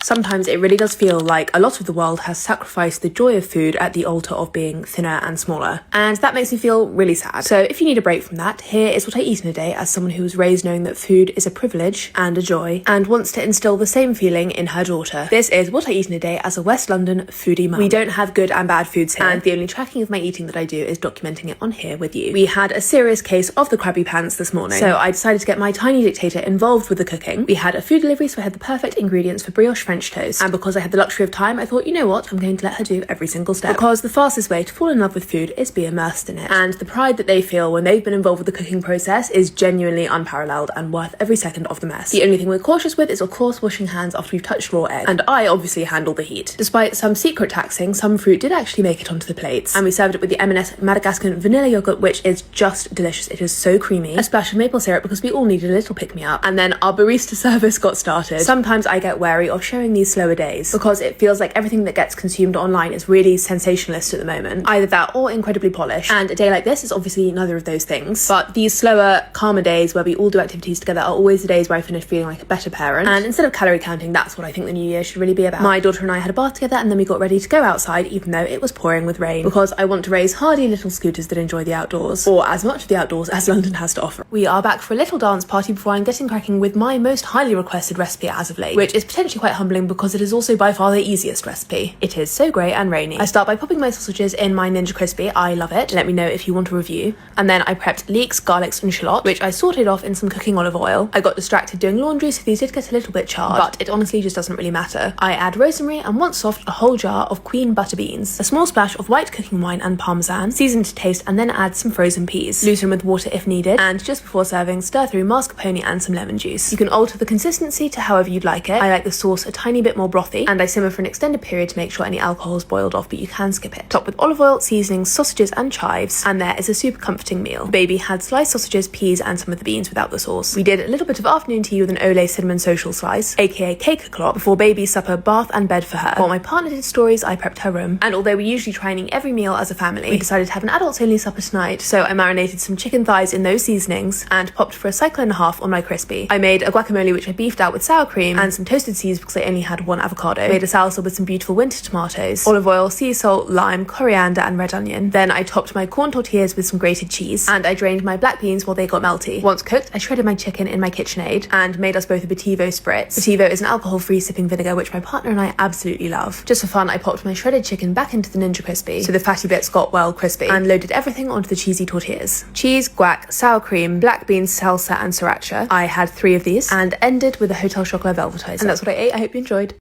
Sometimes it really does feel like a lot of the world has sacrificed the joy of food at the altar of being thinner and smaller. And that makes me feel really sad. So if you need a break from that, here is what I eat in a day as someone who was raised knowing that food is a privilege and a joy and wants to instill the same feeling in her daughter. This is what I eat in a day as a West London foodie mum. We don't have good and bad foods here, and the only tracking of my eating that I do is documenting it on here with you. We had a serious case of the crabby pants this morning, so I decided to get my tiny dictator involved with the cooking. We had a food delivery, so I had the perfect ingredients for brioche French toast, and because I had the luxury of time, I thought, you know what, I'm going to let her do every single step, because the fastest way to fall in love with food is be immersed in it, and the pride that they feel when they've been involved with the cooking process is genuinely unparalleled and worth every second of the mess. The only thing we're cautious with is of course washing hands after we've touched raw egg, and I obviously handle the heat. Despite some secret taxing, some fruit did actually make it onto the plates, and we served it with the M&S Madagascar vanilla yogurt, which is just delicious. It is so creamy, a splash of maple syrup because we all needed a little pick-me-up, and then our barista service got started. Sometimes I get wary of showing these slower days because it feels like everything that gets consumed online is really sensationalist at the moment, either that or incredibly polished, and a day like this is obviously neither of those things. But these slower, calmer days where we all do activities together are always the days where I finish feeling like a better parent, and instead of calorie counting, that's what I think the new year should really be about. My daughter and I had a bath together, and then we got ready to go outside even though it was pouring with rain, because I want to raise hardy little scooters that enjoy the outdoors, or as much of the outdoors as London has to offer. We are back for a little dance party before I'm getting cracking with my most highly requested recipe as of late, which is potentially quite humbling because it is also by far the easiest recipe. It is so grey and rainy. I start by popping my sausages in my Ninja Crispy. I love it. Let me know if you want a review. And then I prepped leeks, garlics and shallot, which I sauteed off in some cooking olive oil. I got distracted doing laundry, so these did get a little bit charred, but it honestly just doesn't really matter. I add rosemary and, once soft, a whole jar of queen butter beans, a small splash of white cooking wine and parmesan, season to taste, and then add some frozen peas. Loosen with water if needed, and just before serving, stir through mascarpone and some lemon juice. You can alter the consistency to however you'd like it. I like the sauce a tiny bit more brothy, and I simmer for an extended period to make sure any alcohol is boiled off, but you can skip it. Top with olive oil, seasonings, sausages and chives, and there is a super comforting meal. The baby had sliced sausages, peas and some of the beans without the sauce. We did a little bit of afternoon tea with an Olé cinnamon social slice, aka cake o'clock, before baby's supper, bath and bed for her. While my partner did stories, I prepped her room, and although we usually try and eat every meal as a family, we decided to have an adults only supper tonight, so I marinated some chicken thighs in those seasonings and popped for a cycle and a half on my crispy. I made a guacamole which I beefed out with sour cream and some toasted seeds because I only had one avocado. Made a salsa with some beautiful winter tomatoes, olive oil, sea salt, lime, coriander and red onion. Then I topped my corn tortillas with some grated cheese, and I drained my black beans while they got melty. Once cooked, I shredded my chicken in my KitchenAid and made us both a Bativo spritz. Bativo is an alcohol-free sipping vinegar which my partner and I absolutely love. Just for fun, I popped my shredded chicken back into the Ninja Crispy so the fatty bits got well crispy, and loaded everything onto the cheesy tortillas. Cheese, guac, sour cream, black beans, salsa and sriracha. I had 3 of these, and ended with a Hotel Chocolat Velvetiser. And that's what I ate. I hope you enjoyed.